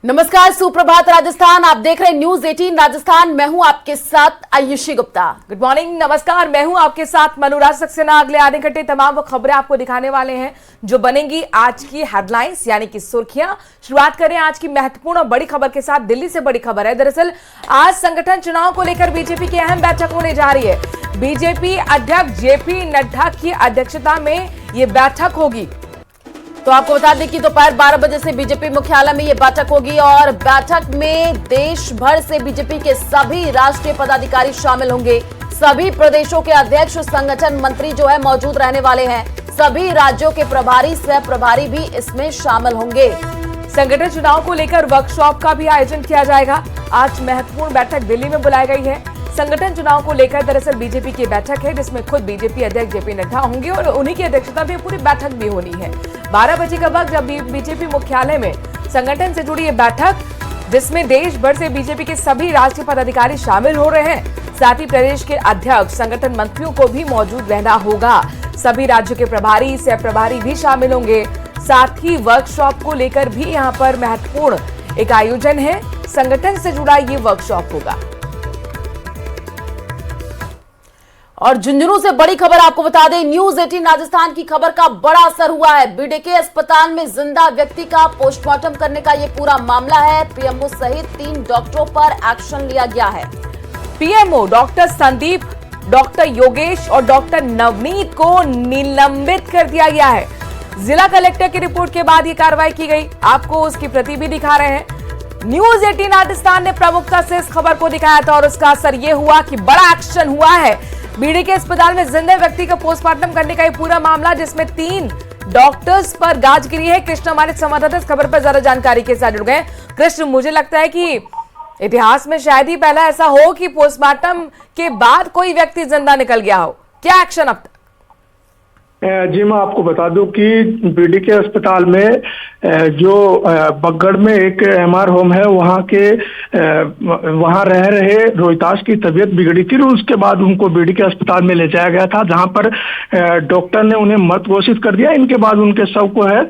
नमस्कार, सुप्रभात राजस्थान। आप देख रहे हैं न्यूज 18 राजस्थान। मैं हूं आपके साथ आयुषी गुप्ता। गुड मॉर्निंग, नमस्कार। मैं हूं आपके साथ मनुराज सक्सेना। अगले आधे घंटे तमाम वो खबरें आपको दिखाने वाले हैं जो बनेंगी आज की हेडलाइंस यानी कि सुर्खियां। शुरुआत करें आज की महत्वपूर्ण और बड़ी खबर के साथ। दिल्ली से बड़ी खबर है। दरअसल आज संगठन चुनाव को लेकर बीजेपी की अहम बैठक होने जा रही है। बीजेपी अध्यक्ष जेपी नड्डा की अध्यक्षता में ये बैठक होगी। तो आपको बता दें कि दोपहर 12 बजे से बीजेपी मुख्यालय में ये बैठक होगी और बैठक में देश भर से बीजेपी के सभी राष्ट्रीय पदाधिकारी शामिल होंगे। सभी प्रदेशों के अध्यक्ष, संगठन मंत्री जो है मौजूद रहने वाले हैं। सभी राज्यों के प्रभारी, सह प्रभारी भी इसमें शामिल होंगे। संगठन चुनाव को लेकर वर्कशॉप का भी आयोजन किया जाएगा। आज महत्वपूर्ण बैठक दिल्ली में बुलाई गई है। संगठन चुनाव को लेकर दरअसल बीजेपी की बैठक है जिसमें खुद बीजेपी अध्यक्ष जेपी नड्डा होंगे और उन्हीं की अध्यक्षता में पूरी बैठक भी होनी है। 12 बजे का वक्त जब बीजेपी मुख्यालय में संगठन से जुड़ी ये बैठक, जिसमें देश भर से बीजेपी के सभी राष्ट्रीय पदाधिकारी शामिल हो रहे हैं। साथ ही प्रदेश के अध्यक्ष, संगठन मंत्रियों को भी मौजूद रहना होगा। सभी राज्यों के प्रभारी, सह प्रभारी भी शामिल होंगे। साथ ही वर्कशॉप को लेकर भी यहाँ पर महत्वपूर्ण एक आयोजन है। संगठन से जुड़ा ये वर्कशॉप होगा। और झुंझुनू से बड़ी खबर आपको बता दें, न्यूज 18 राजस्थान की खबर का बड़ा असर हुआ है। बीडीके अस्पताल में जिंदा व्यक्ति का पोस्टमार्टम करने का ये पूरा मामला है। पीएमओ सहित 3 डॉक्टरों पर एक्शन लिया गया है। PMO doctor Sandeep, doctor Yogesh और डॉक्टर नवनीत को निलंबित कर दिया गया है। जिला कलेक्टर की रिपोर्ट के बाद ये कार्रवाई की गई। आपको उसकी प्रति भी दिखा रहे हैं। न्यूज 18 राजस्थान ने प्रमुखता से इस खबर को दिखाया था और उसका असर यह हुआ कि बड़ा एक्शन हुआ है। बीडीके अस्पताल में जिंदा व्यक्ति का पोस्टमार्टम करने का ये पूरा मामला, जिसमें 3 डॉक्टर्स पर गाज गिरी है। कृष्ण हमारे संवाददाता इस खबर पर ज्यादा जानकारी के साथ जुड़ गए। कृष्ण, मुझे लगता है कि इतिहास में शायद ही पहला ऐसा हो कि पोस्टमार्टम के बाद कोई व्यक्ति जिंदा निकल गया हो। क्या एक्शन अब तक? जी, मैं आपको बता दूं कि बीडीके अस्पताल में जो बगड़ में एक एमआर होम है, वहां रह रहे रोहिताश की तबीयत बिगड़ी थी। उसके बाद उनको बीडीके अस्पताल में ले जाया गया था, जहां पर डॉक्टर ने उन्हें मृत घोषित कर दिया। इनके बाद उनके शव को है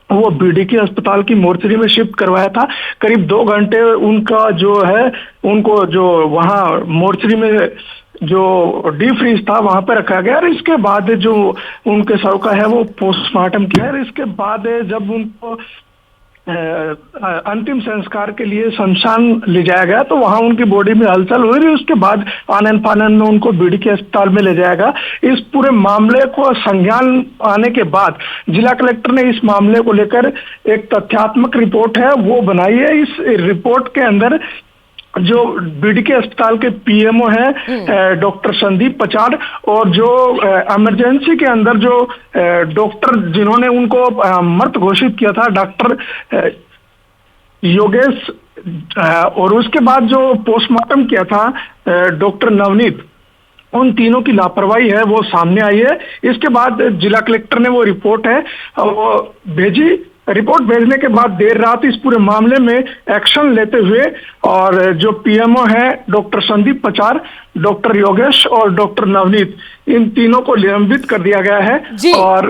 वो बीडीके अस्पताल की मोर्चरी में शिफ्ट करवाया था। करीब 2 घंटे उनका जो है, उनको जो वहां मोर्चरी में जो डीप फ्रीज था वहां पे रखा गया और इसके बाद जो उनके शव का है वो पोस्टमार्टम किया और इसके बाद जब उनको अंतिम संस्कार के लिए शमशान ले जाया गया तो वहां उनकी बॉडी में हलचल हुई रही। उसके बाद आनन फानन में उनको बीडीके अस्पताल में ले जाएगा। इस पूरे मामले को संज्ञान आने के बाद जिला कलेक्टर ने इस मामले को लेकर एक तथ्यात्मक रिपोर्ट है वो बनाई है। इस रिपोर्ट के अंदर जो बीडीके अस्पताल के पीएमओ है डॉक्टर संदीप पचाड़ और जो इमरजेंसी के अंदर जो डॉक्टर जिन्होंने उनको मृत घोषित किया था, डॉक्टर योगेश, और उसके बाद जो पोस्टमार्टम किया था डॉक्टर नवनीत, उन तीनों की लापरवाही है वो सामने आई है। इसके बाद जिला कलेक्टर ने वो रिपोर्ट है वो भेजी। रिपोर्ट भेजने के बाद देर रात इस पूरे मामले में एक्शन लेते हुए और जो पीएमओ है डॉक्टर संदीप पचार, डॉक्टर योगेश और डॉक्टर नवनीत, इन तीनों को निलंबित कर दिया गया है। और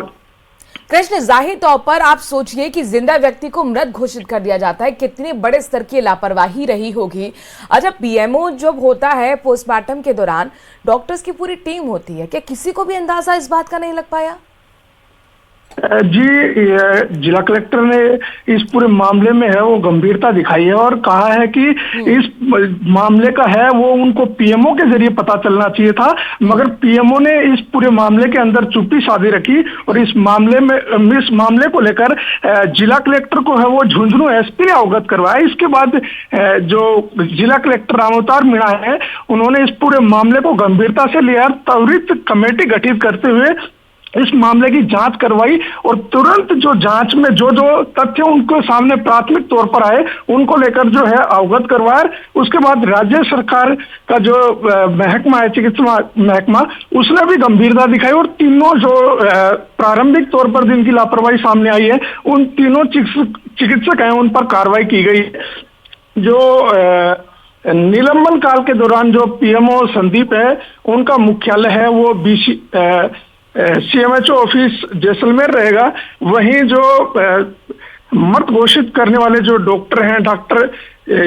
कृष्ण, जाहिर तौर पर आप सोचिए कि जिंदा व्यक्ति को मृत घोषित कर दिया जाता है, कितने बड़े स्तर की लापरवाही रही होगी। अच्छा, पीएमओ जब होता है पोस्टमार्टम के दौरान डॉक्टर्स की पूरी टीम होती है, क्या किसी को भी अंदाजा इस बात का नहीं लग पाया? जी, जिला कलेक्टर ने इस पूरे मामले में है वो गंभीरता दिखाई है और कहा है कि इस मामले का है वो उनको पीएमओ के जरिए पता चलना चाहिए था, मगर पीएमओ ने इस पूरे मामले के अंदर चुप्पी साधी रखी और इस मामले को लेकर जिला कलेक्टर को है वो झुंझुनू एसपी ने अवगत करवाया। इसके बाद जो जिला कलेक्टर रामअवतार मीणा है उन्होंने इस पूरे मामले को गंभीरता से लिया, त्वरित कमेटी गठित करते हुए इस मामले की जांच करवाई और तुरंत जो जांच में जो तथ्य उनको सामने प्राथमिक तौर पर आए उनको लेकर जो है अवगत करवाया। उसके बाद राज्य सरकार का जो महकमा है, चिकित्सा महकमा, उसने भी गंभीरता दिखाई और तीनों जो प्रारंभिक तौर पर जिनकी लापरवाही सामने आई है उन तीनों चिकित्सक हैं उन पर कार्रवाई की गई। जो निलंबन काल के दौरान जो पीएमओ संदीप है उनका मुख्यालय है वो सीएमएचओ ऑफिस जैसलमेर रहेगा। वहीं जो मृत घोषित करने वाले जो डॉक्टर हैं, डॉक्टर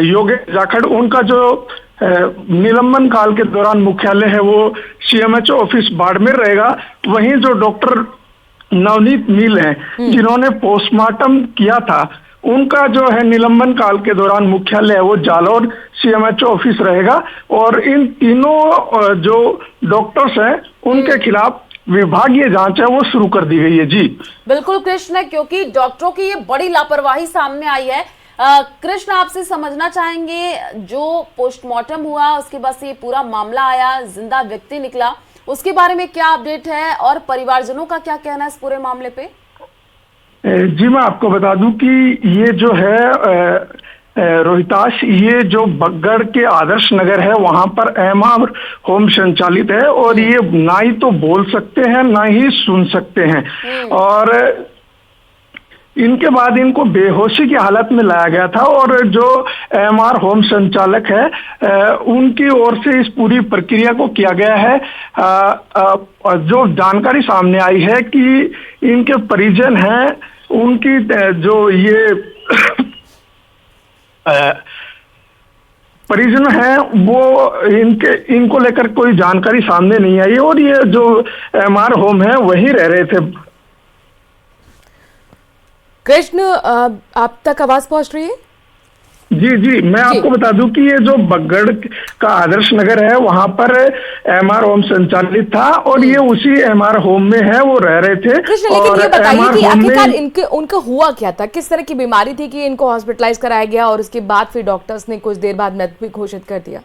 योगेश जाखड़, उनका जो निलंबन काल के दौरान मुख्यालय है वो सीएमएचओ ऑफिस बाड़मेर रहेगा। वहीं जो डॉक्टर नवनीत मील हैं, जिन्होंने पोस्टमार्टम किया था, उनका जो है निलंबन काल के दौरान मुख्यालय है वो जालौर सीएमएचओ ऑफिस रहेगा। और इन तीनों जो डॉक्टर्स हैं उनके खिलाफ विभागीय जांच है वो शुरू कर दी गई है। जी बिल्कुल कृष्ण, क्योंकि डॉक्टरों की ये बड़ी लापरवाही सामने आई है। कृष्ण, आपसे समझना चाहेंगे, जो पोस्टमार्टम हुआ उसके बाद से ये पूरा मामला आया, जिंदा व्यक्ति निकला, उसके बारे में क्या अपडेट है और परिवारजनों का क्या कहना है इस पूरे मामले पे? जी मैं आपको बता दूं कि ये जो है रोहिताश, ये जो बगड़ के आदर्श नगर है वहां पर एमआर होम संचालित है और ये ना ही तो बोल सकते हैं ना ही सुन सकते हैं। और इनके बाद इनको बेहोशी की हालत में लाया गया था और जो एमआर होम संचालक है उनकी ओर से इस पूरी प्रक्रिया को किया गया है। जो जानकारी सामने आई है कि इनके परिजन हैं, उनकी जो ये परिजन हैं वो इनको लेकर कोई जानकारी सामने नहीं आई और ये जो एमआर होम है वहीं रह रहे थे। कृष्ण, आप तक आवाज पहुंच रही है? जी मैं आपको बता दूं कि ये जो बगड़ का आदर्श नगर है वहां पर एमआर होम संचालित था और ये उसी एमआर होम में है, वो रह रहे थे। कृष्ण, लेकिन ये बताइए कि आखिरकार उनका हुआ क्या था, किस तरह की बीमारी थी कि इनको हॉस्पिटलाइज कराया गया और उसके बाद फिर डॉक्टर्स ने कुछ देर बाद मृत भी घोषित कर दिया?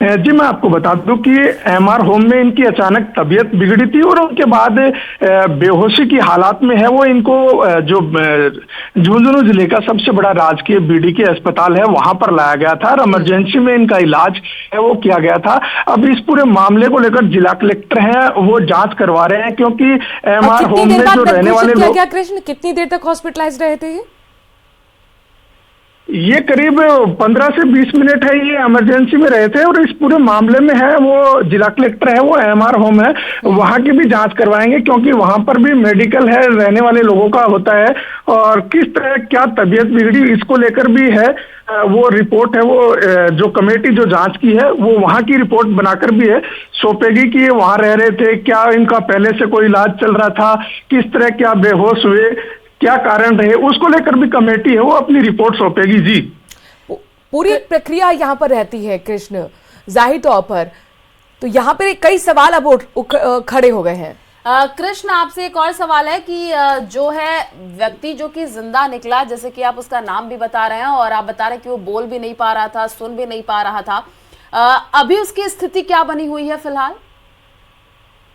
जी मैं आपको बता दूं कि एमआर होम में इनकी अचानक तबीयत बिगड़ी थी और उनके बाद बेहोशी की हालात में है वो इनको जो झुंझुनू जिले का सबसे बड़ा राजकीय बीडीके अस्पताल है वहां पर लाया गया था और इमरजेंसी में इनका इलाज है वो किया गया था। अब इस पूरे मामले को लेकर जिला कलेक्टर हैं वो जांच करवा रहे हैं, क्योंकि एमआर होम में जो रहने वाले लोग। कृष्ण, कितनी देर तक हॉस्पिटलाइज रहे थे ये करीब 15 से 20 मिनट है ये इमरजेंसी में रहे थे और इस पूरे मामले में है वो जिला कलेक्टर है वो एमआर होम है वहां की भी जांच करवाएंगे, क्योंकि वहां पर भी मेडिकल है रहने वाले लोगों का होता है और किस तरह क्या तबीयत बिगड़ी इसको लेकर भी है वो रिपोर्ट है वो जो कमेटी जो जांच की है वो वहां की रिपोर्ट बनाकर भी है सौंपेगी कि ये वहां रह रहे थे, क्या इनका पहले से कोई इलाज चल रहा था, किस तरह क्या बेहोश हुए, क्या कारण रहे, उसको लेकर भी कमेटी है वो अपनी रिपोर्ट सौंपेगी। जी पूरी प्रक्रिया यहाँ पर रहती है कृष्ण, जाहिर तौर पर तो यहाँ पर कई सवाल अब खड़े हो गए हैं। कृष्ण, आपसे एक और सवाल है कि जो है व्यक्ति जो कि जिंदा निकला, जैसे कि आप उसका नाम भी बता रहे हैं और आप बता रहे हैं कि वो बोल भी नहीं पा रहा था, सुन भी नहीं पा रहा था, अभी उसकी स्थिति क्या बनी हुई है फिलहाल?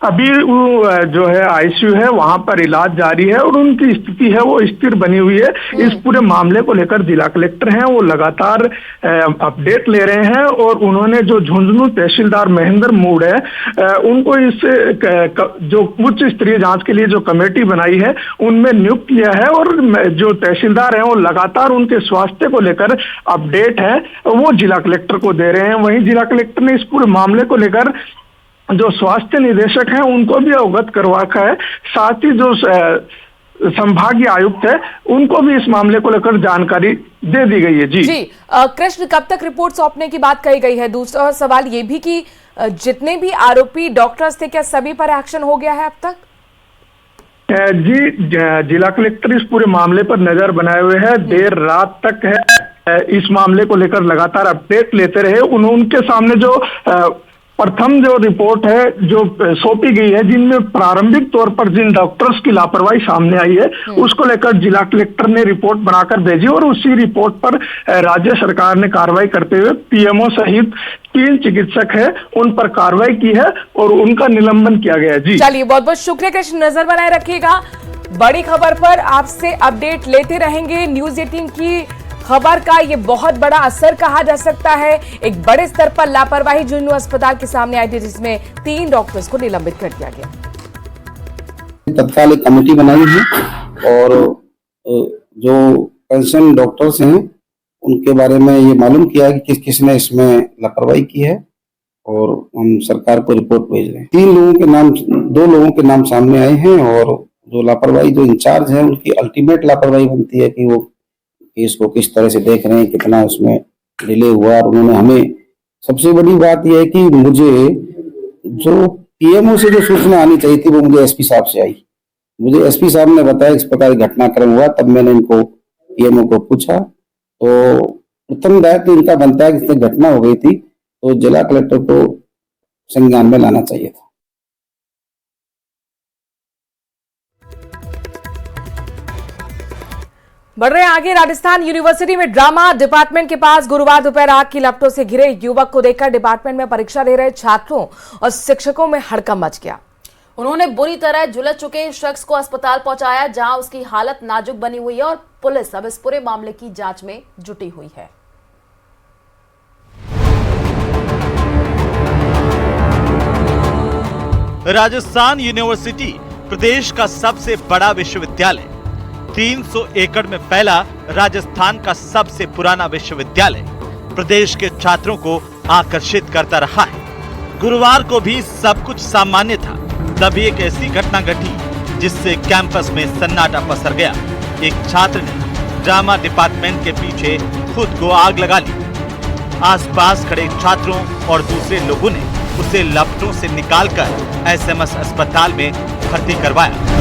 अभी वो जो है आईसीयू है वहां पर इलाज जारी है और उनकी स्थिति है वो स्थिर बनी हुई है। इस पूरे मामले को लेकर जिला कलेक्टर हैं वो लगातार अपडेट ले रहे हैं और उन्होंने जो झुंझुनू तहसीलदार महेंद्र मूड है उनको इस जो उच्च स्तरीय जांच के लिए जो कमेटी बनाई है उनमें नियुक्त किया है और जो तहसीलदार हैं वो लगातार उनके स्वास्थ्य को लेकर अपडेट है वो जिला कलेक्टर को दे रहे हैं। वहीं जिला कलेक्टर ने इस पूरे मामले को लेकर जो स्वास्थ्य निदेशक हैं उनको भी अवगत करवा रखा है, साथ ही जो संभागीय आयुक्त है उनको भी इस मामले को लेकर जानकारी दे दी गई है। जी कृष्ण, कब तक रिपोर्ट सौंपने की बात कही गई है? दूसरा सवाल ये भी कि जितने भी आरोपी डॉक्टर्स थे क्या सभी पर एक्शन हो गया है अब तक? जी जिला कलेक्टर इस पूरे मामले पर नजर बनाए हुए हैं, देर रात तक है इस मामले को लेकर लगातार अपडेट लेते रहे। उनके सामने जो प्रथम जो रिपोर्ट है जो सौंपी गई है जिनमें प्रारंभिक तौर पर जिन डॉक्टर्स की लापरवाही सामने आई है उसको लेकर जिला कलेक्टर ने रिपोर्ट बनाकर भेजी और उसी रिपोर्ट पर राज्य सरकार ने कार्रवाई करते हुए पीएमओ सहित 3 चिकित्सक है उन पर कार्रवाई की है और उनका निलंबन किया गया। जी चलिए, बहुत बहुत शुक्रिया कृष्ण, नजर बनाए रखिएगा, बड़ी खबर पर आपसे अपडेट लेते रहेंगे। न्यूज 18 की खबर का ये बहुत बड़ा असर कहा जा सकता है। एक बड़े स्तर पर लापरवाही झुंझुनू अस्पताल के सामने आई थी जिसमें 3 डॉक्टर्स को निलंबित कर दिया गया। तत्काल एक कमेटी बनाई है और जो कंसर्न डॉक्टर्स हैं उनके बारे में ये मालूम किया है कि किस किस ने इसमें लापरवाही की है और हम सरकार को रिपोर्ट भेज रहे हैं। 2 लोगों के नाम सामने आए हैं और जो लापरवाही जो इंचार्ज है उनकी अल्टीमेट लापरवाही बनती है कि वो केस को किस तरह से देख रहे हैं, कितना उसमें डिले हुआ। और उन्होंने हमें, सबसे बड़ी बात यह है कि मुझे जो पीएमओ से जो सूचना आनी चाहिए थी वो मुझे एसपी साहब से आई। मुझे एसपी साहब ने बताया इस प्रकार घटनाक्रम हुआ, तब मैंने इनको पीएमओ को पूछा तो प्रथम दायित्व तो इनका बनता है कि इससे घटना हो गई थी तो जिला कलेक्टर को संज्ञान में लाना चाहिए था। बढ़ रहे हैं आगे। राजस्थान यूनिवर्सिटी में ड्रामा डिपार्टमेंट के पास गुरुवार दोपहर आग की लपटों से घिरे युवक को देखकर डिपार्टमेंट में परीक्षा दे रहे छात्रों और शिक्षकों में हड़कंप मच गया। उन्होंने बुरी तरह झुलस चुके शख्स को अस्पताल पहुंचाया, जहां उसकी हालत नाजुक बनी हुई है और पुलिस अब इस पूरे मामले की जांच में जुटी हुई है। राजस्थान यूनिवर्सिटी प्रदेश का सबसे बड़ा विश्वविद्यालय, 300 एकड़ में फैला राजस्थान का सबसे पुराना विश्वविद्यालय प्रदेश के छात्रों को आकर्षित करता रहा है। गुरुवार को भी सब कुछ सामान्य था, तभी एक ऐसी घटना घटी जिससे कैंपस में सन्नाटा पसर गया। एक छात्र ने ड्रामा डिपार्टमेंट के पीछे खुद को आग लगा ली। आसपास खड़े छात्रों और दूसरे लोगों ने उसे लपटों से निकालकर एसएमएस अस्पताल में भर्ती करवाया।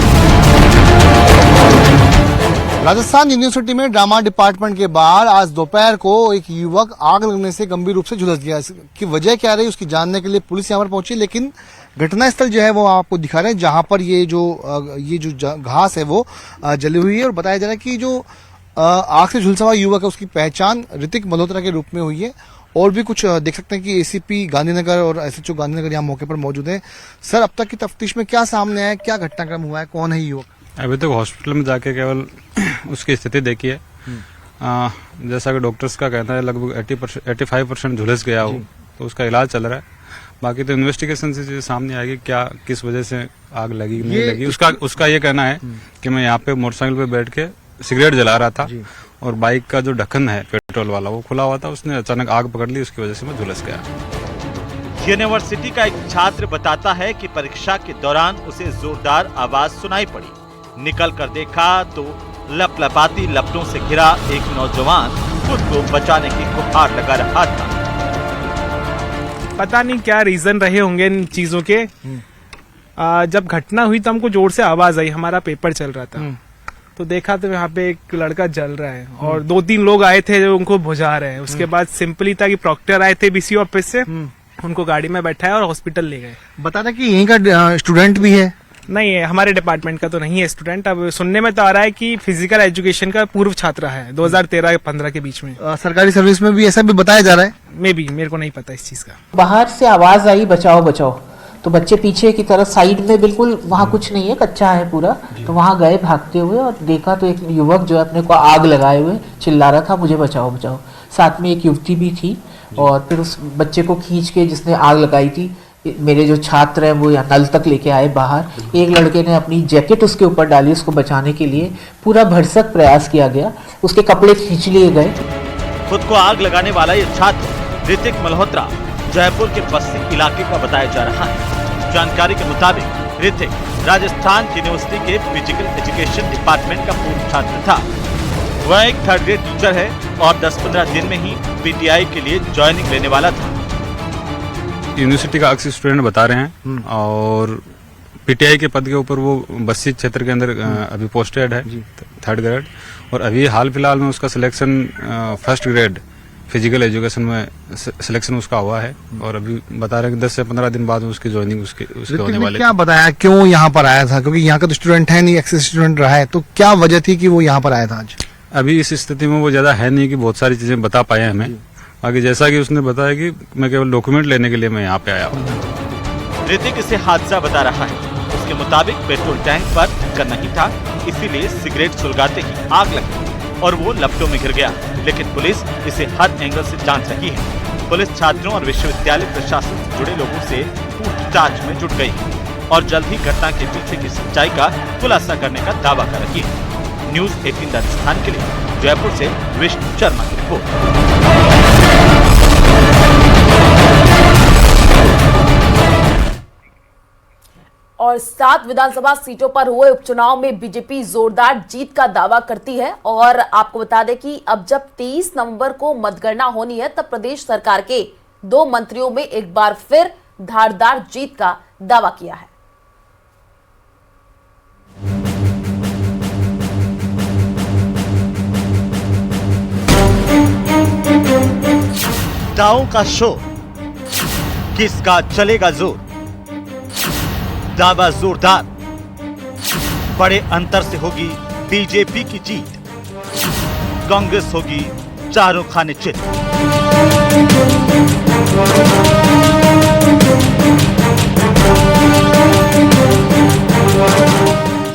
राजस्थान यूनिवर्सिटी में ड्रामा डिपार्टमेंट के बाहर आज दोपहर को एक युवक आग लगने से गंभीर रूप से झुलस गया। इसकी वजह क्या रही उसकी जानने के लिए पुलिस यहाँ पर पहुंची, लेकिन घटनास्थल जो है वो आपको दिखा रहे हैं, जहां पर ये जो घास है वो जली हुई है। और बताया जा रहा है कि जो आग से झुलसा हुआ युवक है उसकी पहचान ऋतिक मल्होत्रा के रूप में हुई है। और भी कुछ देख सकते हैं कि एसीपी गांधीनगर और एसएचओ गांधीनगर यहाँ मौके पर मौजूद है। सर, अब तक की तफ्तीश में क्या सामने आया, क्या घटनाक्रम हुआ है, कौन है युवक? अभी तक हॉस्पिटल में जाके केवल उसकी स्थिति देखी है। जैसा कि डॉक्टर्स का कहना है लगभग 85% झुलस गया हो, तो उसका इलाज चल रहा है। बाकी तो इन्वेस्टिगेशन से चीजें सामने आएगी, क्या किस वजह से आग लगी नहीं लगी। उसका ये कहना है कि मैं यहाँ पे मोटरसाइकिल पे बैठ के सिगरेट जला रहा था और बाइक का जो ढक्कन है पेट्रोल वाला वो खुला हुआ था, उसने अचानक आग पकड़ ली, उसकी वजह से मैं झुलस गया। यूनिवर्सिटी का एक छात्र बताता है कि परीक्षा के दौरान उसे जोरदार आवाज सुनाई पड़ी। निकल कर देखा तो लपलपाती लपटों से घिरा एक नौजवान खुद को बचाने की गुहार लगा रहा था। पता नहीं क्या रीजन रहे होंगे इन चीजों के। जब घटना हुई तो हमको जोर से आवाज आई, हमारा पेपर चल रहा था तो देखा तो यहाँ पे एक लड़का जल रहा है और 2-3 लोग आए थे जो उनको बुझा रहे हैं। उसके बाद सिंपली था कि प्रॉक्टर आए थे बीसी ऑफिस से, उनको गाड़ी में बैठाया और हॉस्पिटल ले गए। बता था कि यहीं का स्टूडेंट भी है? नहीं है, हमारे डिपार्टमेंट का तो नहीं है स्टूडेंट। अब सुनने में तो आ रहा है कि फिजिकल एजुकेशन का पूर्व छात्र है 2013-15 के बीच में। सरकारी सर्विस में भी ऐसा भी बताया जा रहा है? मे बी, मेरे को नहीं पता इस चीज का। बाहर से आवाज आई बचाओ बचाओ, तो बच्चे पीछे की तरफ साइड में, बिल्कुल वहाँ कुछ नहीं है, कच्चा है पूरा, तो वहाँ गए भागते हुए और देखा तो एक युवक जो अपने को आग लगाए हुए चिल्ला रहा था मुझे बचाओ बचाओ। साथ में एक युवती भी थी और फिर उस बच्चे को खींच के जिसने आग लगाई थी, मेरे जो छात्र हैं वो नल तक लेके आए बाहर। एक लड़के ने अपनी जैकेट उसके ऊपर डाली उसको बचाने के लिए, पूरा भरसक प्रयास किया गया, उसके कपड़े खींच लिए गए। खुद को आग लगाने वाला ये छात्र ऋतिक मल्होत्रा जयपुर के बस्ती इलाके का बताया जा रहा है। जानकारी के मुताबिक ऋतिक राजस्थान यूनिवर्सिटी के फिजिकल एजुकेशन डिपार्टमेंट का पूर्व छात्र था। वह एक 3rd ग्रेड टीचर है और 10-15 दिन में ही पीटीआई के लिए ज्वाइनिंग लेने वाला था। यूनिवर्सिटी का अक्सर स्टूडेंट बता रहे हैं और पीटीआई के पद के ऊपर वो बस्ती क्षेत्र के अंदर अभी पोस्टेड है 3rd ग्रेड। और अभी हाल फिलहाल में उसका selection 1st grade physical education में सिलेक्शन उसका हुआ है। और अभी बता रहे हैं कि 10 से 15 दिन बाद उसकी ज्वाइनिंग उसके होने वाले। क्या बताया क्यों यहाँ पर आया था? क्योंकि यहाँ का तो स्टूडेंट है नहीं, एक्सेस स्टूडेंट रहा है, तो क्या वजह थी कि वो यहाँ पर आया था आज? अभी इस स्थिति में वो ज्यादा है नहीं कि बहुत सारी चीजें बता पाए हमें। बाकी जैसा कि उसने बताया कि मैं केवल डॉक्यूमेंट लेने के लिए मैं यहाँ पे आया हूँ। ऋतिक इसे हादसा बता रहा है। उसके मुताबिक पेट्रोल टैंक पर ढक्कन नहीं था, इसीलिए सिगरेट सुलगाते ही आग लग गई और वो लपटों में गिर गया। लेकिन पुलिस इसे हर एंगल से जांच रही है। पुलिस छात्रों और विश्वविद्यालय प्रशासन से जुड़े लोगों से पूछताछ में जुट गई और जल्द ही घटना के पीछे की सच्चाई का खुलासा करने का दावा कर रही है। न्यूज़ 18 राजस्थान के लिए जयपुर से विष्णु शर्मा की रिपोर्ट। और 7 विधानसभा सीटों पर हुए उपचुनाव में बीजेपी जोरदार जीत का दावा करती है। और आपको बता दें कि अब जब 23 नवंबर को मतगणना होनी है, तब प्रदेश सरकार के 2 मंत्रियों में एक बार फिर धारदार जीत का दावा किया है। दांव का शोर, किसका चलेगा जोर? दावा जोरदार, बड़े अंतर से होगी बीजेपी की जीत, कांग्रेस होगी चारों खाने चित।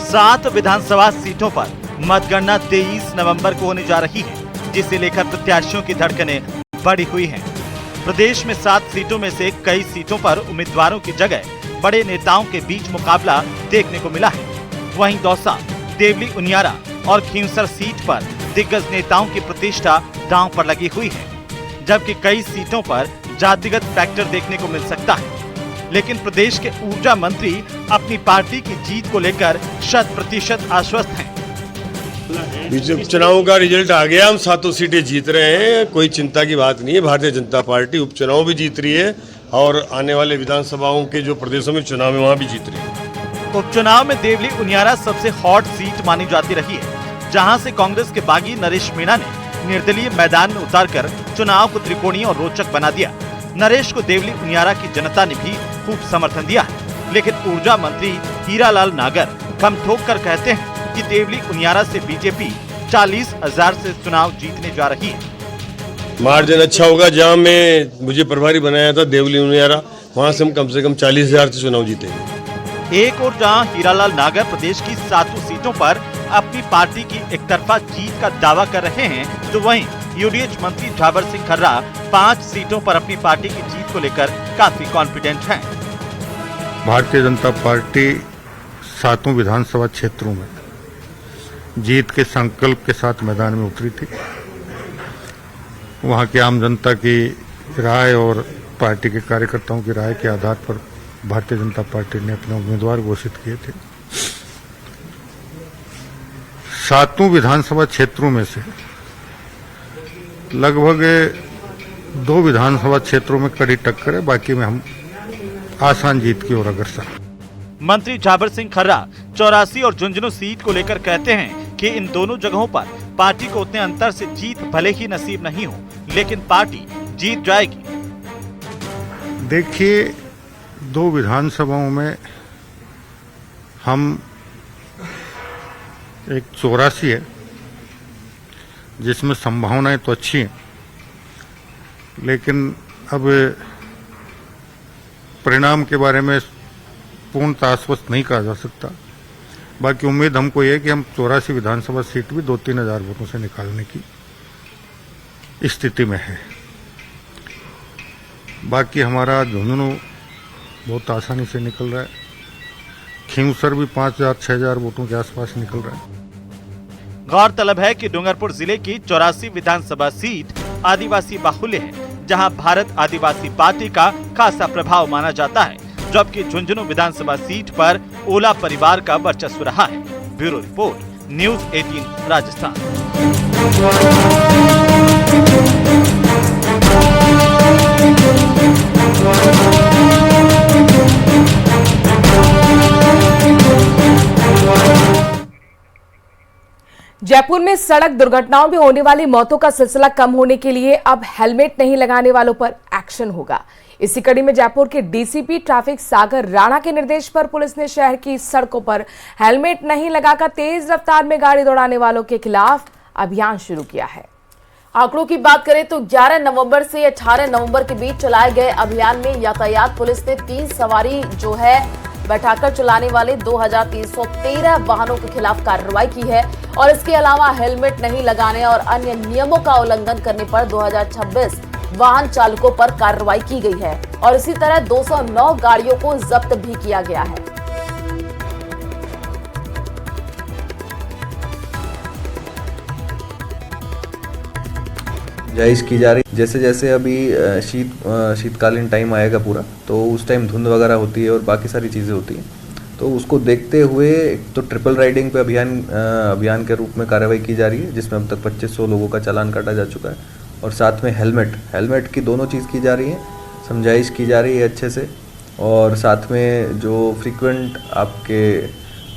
सात विधानसभा सीटों पर मतगणना 23 नवंबर को होने जा रही है, जिसे लेकर प्रत्याशियों की धड़कनें बढ़ी हुई हैं। प्रदेश में 7 सीटों में से कई सीटों पर उम्मीदवारों की जगह बड़े नेताओं के बीच मुकाबला देखने को मिला है। वहीं दौसा, देवली उनियारा और खींवसर सीट पर दिग्गज नेताओं की प्रतिष्ठा दांव पर लगी हुई है, जबकि कई सीटों पर जातिगत फैक्टर देखने को मिल सकता है। लेकिन प्रदेश के ऊर्जा मंत्री अपनी पार्टी की जीत को लेकर 100% आश्वस्त हैं। बीजेपी उपचुनाव का रिजल्ट आ गया, हम 7 सीटें जीत रहे हैं, कोई चिंता की बात नहीं है। भारतीय जनता पार्टी उपचुनाव भी जीत रही है और आने वाले विधानसभाओं के जो प्रदेशों में चुनाव है वहाँ भी जीत रही है। उपचुनाव में देवली उनियारा सबसे हॉट सीट मानी जाती रही है, जहां से कांग्रेस के बागी नरेश मीणा ने निर्दलीय मैदान में उतारकर चुनाव को त्रिकोणीय और रोचक बना दिया। नरेश को देवली उनियारा की जनता ने भी खूब समर्थन दिया है, लेकिन ऊर्जा मंत्री हीरालाल नागर कम ठोक कर कहते हैं कि देवली उनियारा से बीजेपी 40,000 से चुनाव जीतने जा रही है। मार्जिन अच्छा होगा। जहां मैं मुझे प्रभारी बनाया था देवली उनियारा, वहां से हम कम 40,000 से चुनाव जीतेंगे। एक और जहां हीरालाल नागर प्रदेश की 7 सीटों पर अपनी पार्टी की एकतरफा जीत का दावा कर रहे हैं, तो वहीं यूडीएच मंत्री झाबर सिंह खर्रा 5 सीटों पर अपनी पार्टी की जीत को लेकर काफी कॉन्फिडेंट हैं। भारतीय जनता पार्टी 7 विधानसभा क्षेत्रों में जीत के संकल्प के साथ मैदान में उतरी थी। वहां की आम जनता की राय और पार्टी के कार्यकर्ताओं की राय के आधार पर भारतीय जनता पार्टी ने अपने उम्मीदवार घोषित किए थे। 7 विधानसभा क्षेत्रों में से लगभग 2 विधानसभा क्षेत्रों में कड़ी टक्कर है, बाकी में हम आसान जीत की ओर अग्रसर। मंत्री झाबर सिंह खर्रा 84 और झुंझुनू सीट को लेकर कहते हैं कि इन दोनों जगहों पर पार्टी को उतने अंतर से जीत भले ही नसीब नहीं हो, लेकिन पार्टी जीत जाएगी। देखिए, 2 विधानसभाओं में हम एक 84 है, जिसमें संभावनाएं तो अच्छी हैं, लेकिन अब परिणाम के बारे में पूर्णतः आश्वस्त नहीं कहा जा सकता। बाकी उम्मीद हमको ये है कि हम 84 विधानसभा सीट भी 2-3 हजार वोटों से निकालने की स्थिति में है। बाकी हमारा झुंझुनू बहुत आसानी से निकल रहा है, खींवसर भी 5,000-6,000 वोटों के आसपास निकल रहा है। गौरतलब है कि डूंगरपुर जिले की 84 विधानसभा सीट आदिवासी बाहुल्य है, जहां भारत आदिवासी पार्टी का खासा प्रभाव माना जाता है, जबकि झुंझुनू विधानसभा सीट पर ओला परिवार का वर्चस्व रहा है। Bureau report, news 18 Rajasthan. Jaipur में सड़क दुर्घटनाओं में होने वाली मौतों का सिलसिला कम होने के लिए अब हेलमेट नहीं लगाने वालों पर एक्शन होगा। इसी कड़ी में जयपुर के डीसीपी ट्रैफिक सागर राणा के निर्देश पर पुलिस ने शहर की सड़कों पर हेलमेट नहीं लगाकर तेज रफ्तार में गाड़ी दौड़ाने वालों के खिलाफ अभियान शुरू किया है। आंकड़ों की बात करें तो 11 नवंबर से 18 नवंबर के बीच चलाए गए अभियान में यातायात पुलिस ने 3 सवारी जो है बैठाकर चलाने वाले 2313 वाहनों के खिलाफ कार्रवाई की है। और इसके अलावा हेलमेट नहीं लगाने और अन्य नियमों का उल्लंघन करने पर 2026 वाहन चालकों पर कार्रवाई की गई है। और इसी तरह 209 गाड़ियों को जब्त भी किया गया है। जायज़ की जा रही। जैसे जैसे अभी शीतकालीन टाइम आएगा पूरा, तो उस टाइम धुंध वगैरह होती है और बाकी सारी चीज़ें होती हैं, तो उसको देखते हुए एक तो ट्रिपल राइडिंग पे अभियान के रूप में कार्रवाई की जा रही है, जिसमें अब तक 2500 लोगों का चालान काटा जा चुका है। और साथ में हेलमेट की दोनों चीज़ की जा रही है, समझाइश की जा रही है अच्छे से। और साथ में जो फ्रीक्वेंट आपके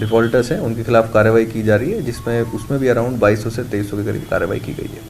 डिफॉल्टर्स हैं उनके खिलाफ कार्रवाई की जा रही है, जिसमें उसमें भी अराउंड 2200 से 2300 के करीब कार्रवाई की गई है।